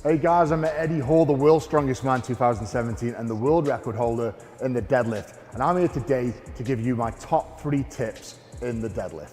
Hey guys, I'm Eddie Hall, the world's strongest man 2017 and the world record holder in the deadlift. And I'm here today to give you my top 3 tips in the deadlift.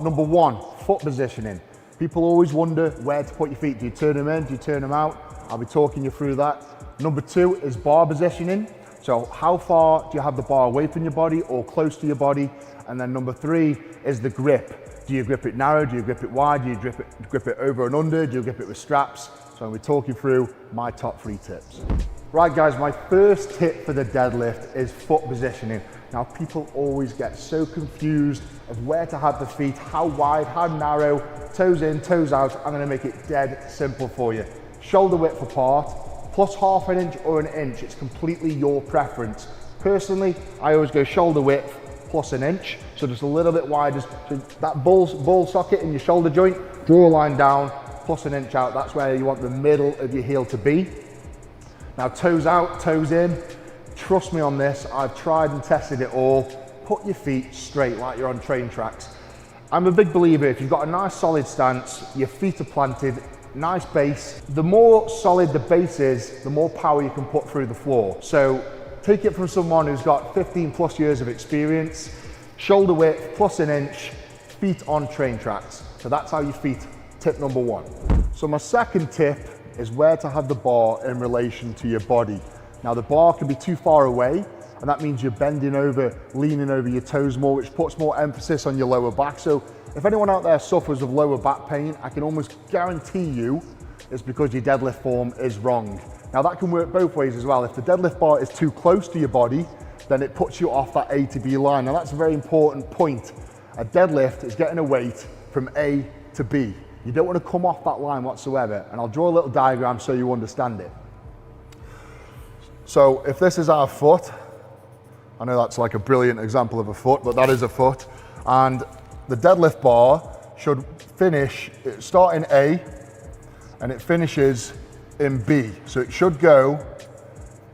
Number 1, foot positioning. People always wonder where to put your feet. Do you turn them in? Do you turn them out? I'll be talking you through that. Number 2 is bar positioning. So how far do you have the bar away from your body or close to your body? And then number 3 is the grip. Do you grip it narrow? Do you grip it wide? Do you grip it over and under? Do you grip it with straps? So I'm going to talk you through my top 3 tips. Right guys, my first tip for the deadlift is foot positioning. Now people always get so confused of where to have the feet, how wide, how narrow, toes in, toes out. I'm going to make it dead simple for you. Shoulder width apart, plus half an inch or an inch. It's completely your preference. Personally, I always go shoulder width plus an inch, so just a little bit wider. So that ball socket in your shoulder joint, draw a line down, plus an inch out. That's where you want the middle of your heel to be. Now toes out, toes in. Trust me on this, I've tried and tested it all. Put your feet straight like you're on train tracks. I'm a big believer, if you've got a nice solid stance, your feet are planted, nice base, the more solid the base is, the more power you can put through the floor. So take it from someone who's got 15 plus years of experience, shoulder width plus an inch, feet on train tracks. So that's how you feet, tip number 1. So my second tip is where to have the bar in relation to your body. Now the bar can be too far away, and that means you're bending over, leaning over your toes more, which puts more emphasis on your lower back. So if anyone out there suffers of lower back pain, I can almost guarantee you it's because your deadlift form is wrong. Now that can work both ways as well. If the deadlift bar is too close to your body, then it puts you off that A to B line. Now that's a very important point. A deadlift is getting a weight from A to B. You don't want to come off that line whatsoever. And I'll draw a little diagram so you understand it. So if this is our foot, I know that's like a brilliant example of a foot, but that is a foot. And the deadlift bar should finish, start in A and it finishes in B. So it should go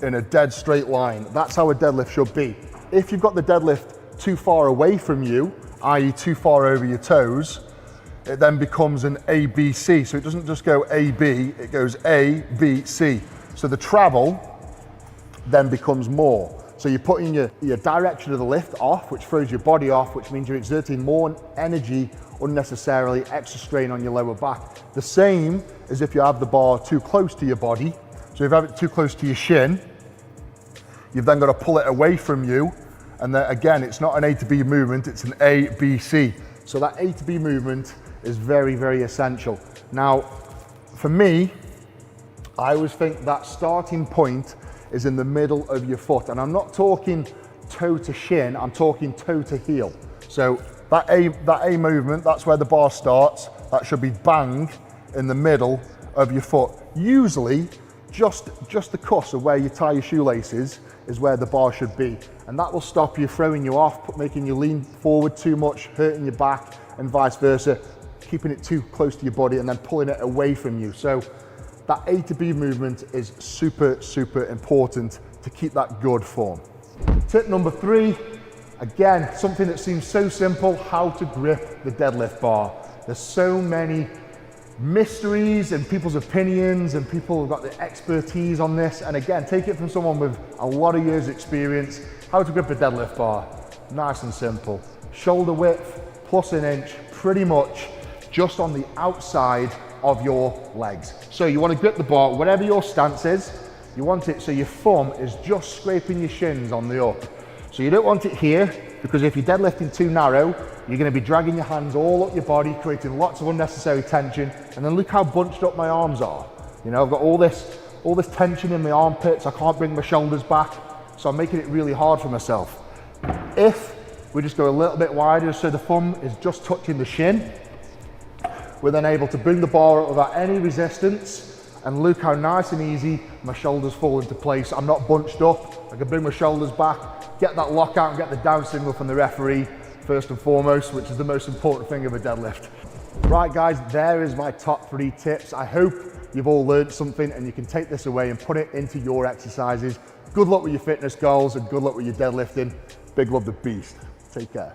in a dead straight line. That's how a deadlift should be. If you've got the deadlift too far away from you, i.e. too far over your toes, it then becomes an ABC. So it doesn't just go AB, it goes A, B, C. So the travel then becomes more. So you're putting your direction of the lift off, which throws your body off, which means you're exerting more energy unnecessarily, extra strain on your lower back. The same as if you have the bar too close to your body. So if you have it too close to your shin, you've then got to pull it away from you. And then again, it's not an A to B movement, it's an A, B, C. So that A to B movement is very, very essential. Now, for me, I always think that starting point is in the middle of your foot. And I'm not talking toe to shin, I'm talking toe to heel. So that A movement, that's where the bar starts. That should be bang in the middle of your foot. Usually, just the cuss of where you tie your shoelaces is where the bar should be. And that will stop you, throwing you off, making you lean forward too much, hurting your back, and vice versa, keeping it too close to your body and then pulling it away from you. So that A to B movement is super, super important to keep that good form. Tip number 3, again, something that seems so simple, how to grip the deadlift bar. There's so many mysteries and people's opinions and people have got the expertise on this. And again, take it from someone with a lot of years experience. How to grip a deadlift bar, nice and simple. Shoulder width plus an inch, pretty much just on the outside of your legs. So you want to grip the bar, whatever your stance is, you want it so your thumb is just scraping your shins on the up. So you don't want it here, because if you're deadlifting too narrow, you're going to be dragging your hands all up your body, creating lots of unnecessary tension. And then look how bunched up my arms are. You know, I've got all this tension in my armpits, I can't bring my shoulders back, so I'm making it really hard for myself. If we just go a little bit wider, so the thumb is just touching the shin, we're then able to bring the bar up without any resistance, and look how nice and easy my shoulders fall into place. I'm not bunched up, I can bring my shoulders back, get that lockout and get the down signal from the referee first and foremost, which is the most important thing of a deadlift. Right guys, there is my top 3 tips. I hope you've all learned something and you can take this away and put it into your exercises. Good luck with your fitness goals and good luck with your deadlifting. Big love, the beast. Take care.